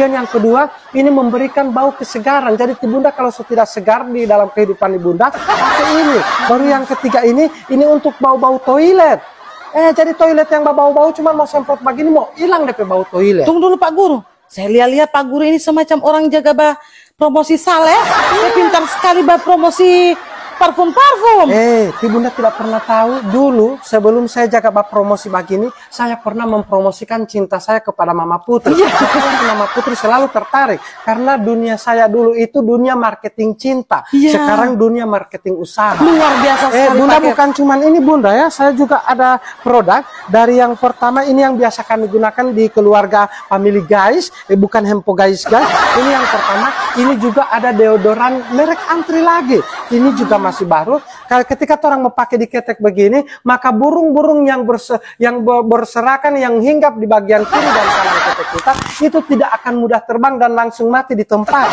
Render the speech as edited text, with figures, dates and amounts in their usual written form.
Dan yang kedua, ini memberikan bau kesegaran. Jadi Ibunda kalau tidak segar di dalam kehidupan Ibunda, pakai ini. Baru yang ketiga ini untuk bau-bau toilet. Jadi toilet yang bau-bau cuma mau semprot begini mau hilang DP bau toilet. Tunggu dulu Pak Guru. Saya lihat Pak Guru ini semacam orang jaga promosi saleh. Dia pintar sekali promosi parfum-parfum. Ibunda tidak pernah tahu dulu sebelum saya jaga promosi begini, saya pernah mempromosikan cinta saya kepada Mama Putri. Mama Putri selalu tertarik karena dunia saya dulu itu dunia marketing cinta. Sekarang dunia marketing usaha. Luar biasa sekali. Bunda bukan cuman ini Bunda ya, saya juga ada produk dari yang pertama ini yang biasa kami gunakan di keluarga Family Guys, bukan Hempo Guys. Ini yang pertama, ini juga ada deodoran merek Antri lagi. Ini juga masih baru. Ketika orang mau pakai di ketek begini, maka burung-burung yang berserakan yang hinggap di bagian kiri dan kanan ketek kita itu tidak akan mudah terbang dan langsung mati di tempat.